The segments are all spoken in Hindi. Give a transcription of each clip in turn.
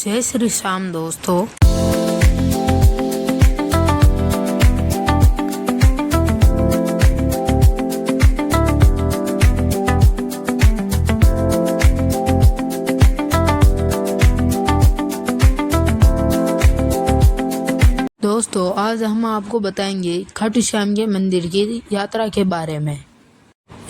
जय श्री श्याम दोस्तों। दोस्तों आज हम आपको बताएंगे खाटू श्याम के मंदिर की यात्रा के बारे में।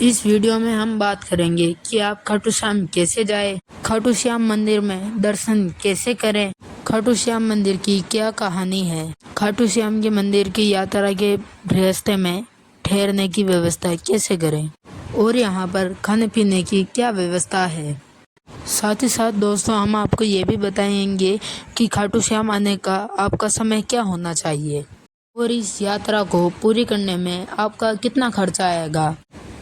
इस वीडियो में हम बात करेंगे कि आप खाटू श्याम कैसे जाएं, खाटू श्याम मंदिर में दर्शन कैसे करें, खाटू श्याम मंदिर की क्या कहानी है, खाटू श्याम के मंदिर की यात्रा के रास्ते में ठहरने की व्यवस्था कैसे करें और यहाँ पर खाने पीने की क्या व्यवस्था है। साथ ही साथ दोस्तों हम आपको ये भी बताएंगे कि खाटू श्याम आने का आपका समय क्या होना चाहिए और इस यात्रा को पूरी करने में आपका कितना खर्चा आएगा।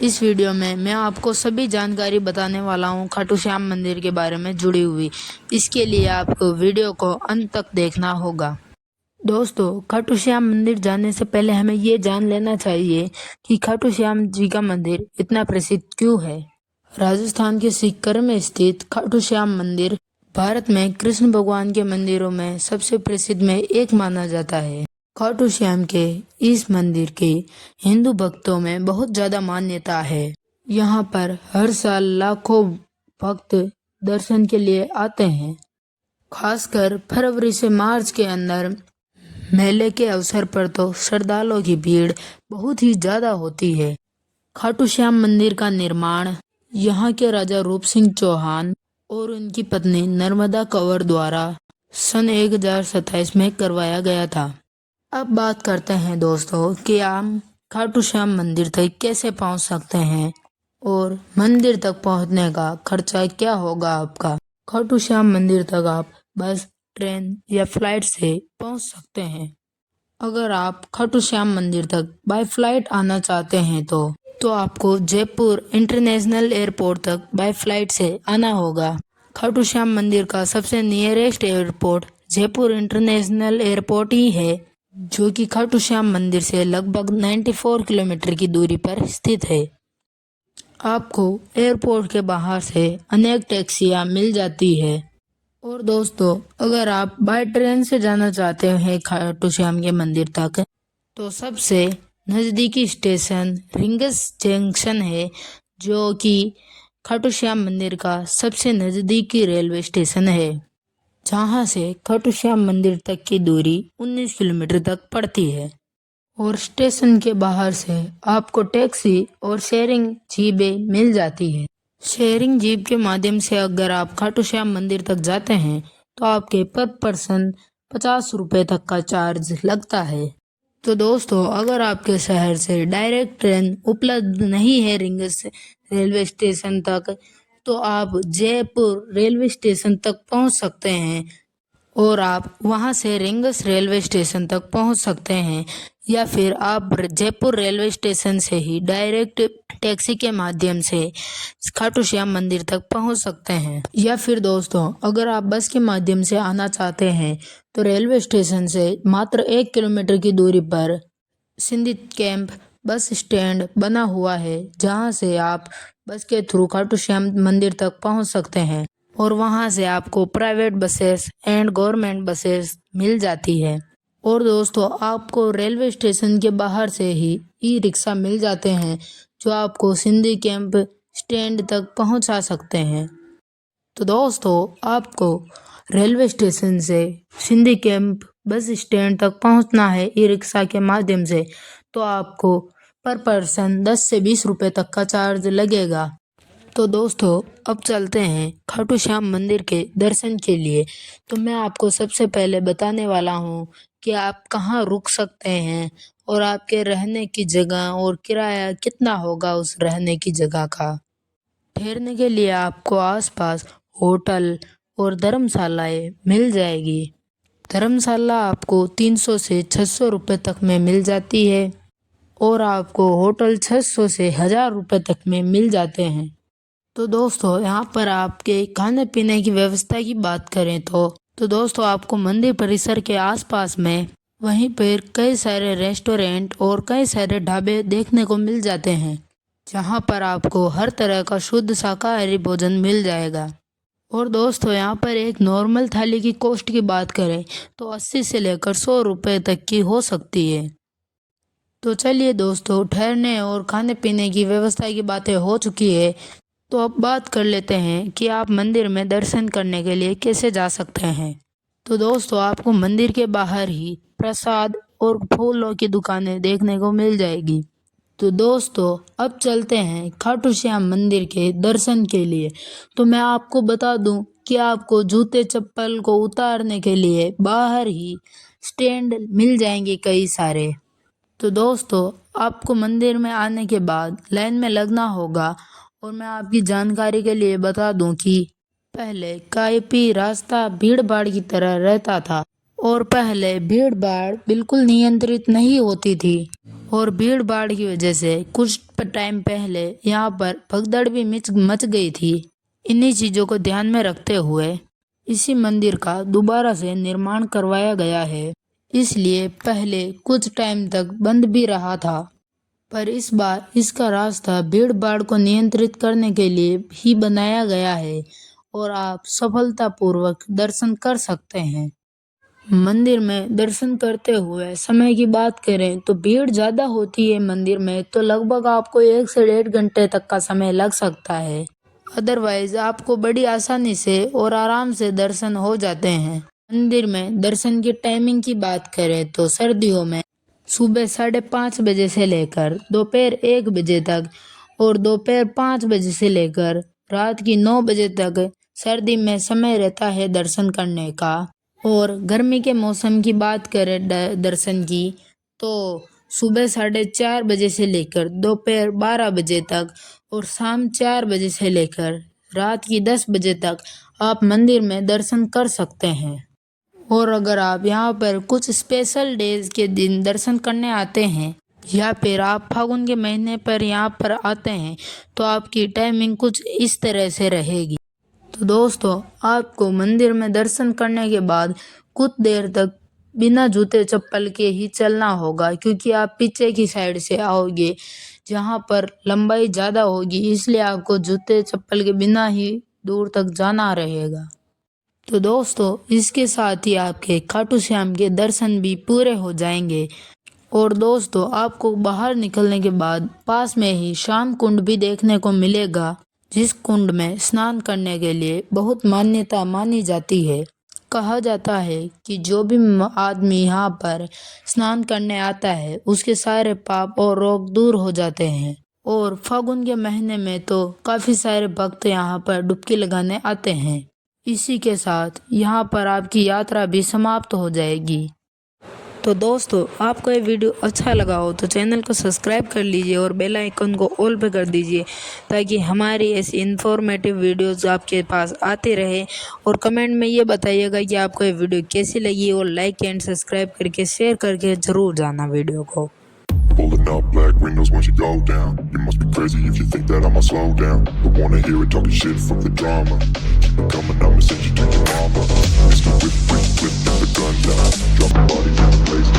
इस वीडियो में मैं आपको सभी जानकारी बताने वाला हूँ खाटू श्याम मंदिर के बारे में जुड़ी हुई। इसके लिए आपको वीडियो को अंत तक देखना होगा। दोस्तों खाटू श्याम मंदिर जाने से पहले हमें ये जान लेना चाहिए कि खाटू श्याम जी का मंदिर इतना प्रसिद्ध क्यों है। राजस्थान के सीकर में स्थित खाटू श्याम मंदिर भारत में कृष्ण भगवान के मंदिरों में सबसे प्रसिद्ध में एक माना जाता है। खाटू श्याम के इस मंदिर के हिंदू भक्तों में बहुत ज्यादा मान्यता है। यहाँ पर हर साल लाखों भक्त दर्शन के लिए आते हैं। खासकर फरवरी से मार्च के अंदर मेले के अवसर पर तो श्रद्धालुओं की भीड़ बहुत ही ज्यादा होती है। खाटू श्याम मंदिर का निर्माण यहाँ के राजा रूप सिंह चौहान और उनकी पत्नी नर्मदा कंवर द्वारा सन 1027 में करवाया गया था। अब बात करते हैं दोस्तों कि आप खाटू श्याम मंदिर तक कैसे पहुंच सकते हैं और मंदिर तक पहुंचने का खर्चा क्या होगा आपका। खाटू श्याम मंदिर तक आप बस, ट्रेन या फ्लाइट से पहुंच सकते हैं। अगर आप खाटू श्याम मंदिर तक बाय फ्लाइट आना चाहते हैं तो आपको जयपुर इंटरनेशनल एयरपोर्ट तक बाय फ्लाइट से आना होगा। खाटू श्याम मंदिर का सबसे nearest airport Jaipur international airport ही है, जो कि खाटू श्याम मंदिर से लगभग 94 किलोमीटर की दूरी पर स्थित है। आपको एयरपोर्ट के बाहर से अनेक टैक्सियां मिल जाती है। और दोस्तों अगर आप बाय ट्रेन से जाना चाहते हैं खाटू श्याम के मंदिर तक तो सबसे नज़दीकी स्टेशन रिंगस जंक्शन है, जो कि खाटू श्याम मंदिर का सबसे नज़दीकी रेलवे स्टेशन है, जहाँ से खाटू श्याम मंदिर तक की दूरी 19 किलोमीटर तक पड़ती है। और स्टेशन के बाहर से आपको टैक्सी और शेयरिंग जीपें मिल जाती है। शेयरिंग जीप के माध्यम से अगर आप खाटू श्याम मंदिर तक जाते हैं तो आपके पर पर्सन 50 रुपये तक का चार्ज लगता है। तो दोस्तों अगर आपके शहर से डायरेक्ट ट्रेन उपलब्ध नहीं है रिंगस रेलवे स्टेशन तक तो आप जयपुर रेलवे स्टेशन तक पहुंच सकते हैं और आप वहां से रिंगस रेलवे स्टेशन तक पहुंच सकते हैं, या फिर आप जयपुर रेलवे स्टेशन से ही डायरेक्ट टैक्सी के माध्यम से खाटू श्याम मंदिर तक पहुंच सकते हैं। या फिर दोस्तों अगर आप बस के माध्यम से आना चाहते हैं तो रेलवे स्टेशन से मात्र 1 किलोमीटर की दूरी पर सिंधी कैंप बस स्टैंड बना हुआ है, जहां से आप बस के थ्रू खाटू श्याम मंदिर तक पहुंच सकते हैं और वहां से आपको private buses and government buses मिल जाती है। और दोस्तों आपको रेलवे स्टेशन के बाहर से ही ई रिक्शा मिल जाते हैं, जो आपको सिंधी कैंप स्टैंड तक पहुंचा सकते हैं। तो दोस्तों आपको रेलवे स्टेशन से सिंधी कैंप बस स्टैंड तक पहुंचना है ई रिक्शा के माध्यम से, तो आपको पर पर्सन 10 से 20 रुपये तक का चार्ज लगेगा। तो दोस्तों अब चलते हैं खाटू श्याम मंदिर के दर्शन के लिए। तो मैं आपको सबसे पहले बताने वाला हूँ कि आप कहाँ रुक सकते हैं और आपके रहने की जगह और किराया कितना होगा उस रहने की जगह का। ठहरने के लिए आपको आसपास होटल और धर्मशालाएं मिल जाएगी। धर्मशाला आपको 300 से 600 रुपये तक में मिल जाती है और आपको होटल 600 से 1000 रुपये तक में मिल जाते हैं। तो दोस्तों यहाँ पर आपके खाने पीने की व्यवस्था की बात करें तो दोस्तों आपको मंदिर परिसर के आसपास में वहीं पर कई सारे रेस्टोरेंट और कई सारे ढाबे देखने को मिल जाते हैं, जहाँ पर आपको हर तरह का शुद्ध शाकाहारी भोजन मिल जाएगा। और दोस्तों यहाँ पर एक नॉर्मल थाली की कॉस्ट की बात करें तो 80 से लेकर 100 रुपये तक की हो सकती है। तो चलिए दोस्तों, ठहरने और खाने पीने की व्यवस्था की बातें हो चुकी है, तो अब बात कर लेते हैं कि आप मंदिर में दर्शन करने के लिए कैसे जा सकते हैं। तो दोस्तों, आपको मंदिर के बाहर ही प्रसाद और फूलों की दुकानें देखने को मिल जाएगी। तो दोस्तों, अब चलते हैं खाटू श्याम मंदिर के दर्शन के लिए। तो मैं आपको बता दूं कि आपको जूते चप्पल को उतारने के लिए बाहर ही स्टैंड मिल जाएंगे कई सारे। तो दोस्तों, आपको मंदिर में आने के बाद लाइन में लगना होगा। और मैं आपकी जानकारी के लिए बता दूं कि पहले काफी रास्ता भीड़ भाड़ की तरह रहता था और पहले भीड़ भाड़ बिल्कुल नियंत्रित नहीं होती थी और भीड़ भाड़ की वजह से कुछ टाइम पहले यहाँ पर भगदड़ भी मच गई थी। इन्हीं चीज़ों को ध्यान में रखते हुए इसी मंदिर का दोबारा से निर्माण करवाया गया है, इसलिए पहले कुछ टाइम तक बंद भी रहा था। पर इस बार इसका रास्ता भीड़ भाड़ को नियंत्रित करने के लिए ही बनाया गया है और आप सफलतापूर्वक दर्शन कर सकते हैं। मंदिर में दर्शन करते हुए समय की बात करें तो भीड़ ज़्यादा होती है मंदिर में, तो लगभग आपको 1 से 1.5 घंटे तक का समय लग सकता है। अदरवाइज आपको बड़ी आसानी से और आराम से दर्शन हो जाते हैं। मंदिर में दर्शन की टाइमिंग की बात करें तो सर्दियों में सुबह 5:30 बजे से लेकर दोपहर 1 बजे तक और दोपहर 5 बजे से लेकर रात की 9 बजे तक सर्दी में समय रहता है दर्शन करने का। और गर्मी के मौसम की बात करें दर्शन की तो सुबह 4:30 बजे से लेकर दोपहर 12 बजे तक और शाम 4 बजे से लेकर रात की 10 बजे तक आप मंदिर में दर्शन कर सकते हैं। और अगर आप यहाँ पर कुछ स्पेशल डेज के दिन दर्शन करने आते हैं या फिर आप फागुन के महीने पर यहाँ पर आते हैं तो आपकी टाइमिंग कुछ इस तरह से रहेगी। तो दोस्तों, आपको मंदिर में दर्शन करने के बाद कुछ देर तक बिना जूते चप्पल के ही चलना होगा, क्योंकि आप पीछे की साइड से आओगे जहाँ पर लंबाई ज़्यादा होगी, इसलिए आपको जूते चप्पल के बिना ही दूर तक जाना रहेगा। तो दोस्तों, इसके साथ ही आपके खाटू श्याम के दर्शन भी पूरे हो जाएंगे। और दोस्तों, आपको बाहर निकलने के बाद पास में ही शाम कुंड भी देखने को मिलेगा, जिस कुंड में स्नान करने के लिए बहुत मान्यता मानी जाती है। कहा जाता है कि जो भी आदमी यहाँ पर स्नान करने आता है उसके सारे पाप और रोग दूर हो जाते हैं। और फागुन के महीने में तो काफ़ी सारे भक्त यहाँ पर डुबकी लगाने आते हैं। इसी के साथ यहाँ पर आपकी यात्रा भी समाप्त हो जाएगी। तो दोस्तों, आपको ये वीडियो अच्छा लगा हो तो चैनल को सब्सक्राइब कर लीजिए और बेल आइकन को ऑल पे कर दीजिए, ताकि हमारी ऐसी इन्फॉर्मेटिव वीडियोस आपके पास आते रहे। और कमेंट में ये बताइएगा कि आपको ये वीडियो कैसी लगी, और लाइक एंड सब्सक्राइब करके शेयर करके ज़रूर जाना वीडियो को। Pulling up black windows once you go down. You must be crazy if you think that I'ma slow down. Don't wanna hear it talking shit, fuck the drama. Keep it coming, I'ma send you to your mama. Mr. Whip, whip, whip, get the gun down. Drop a body in the place.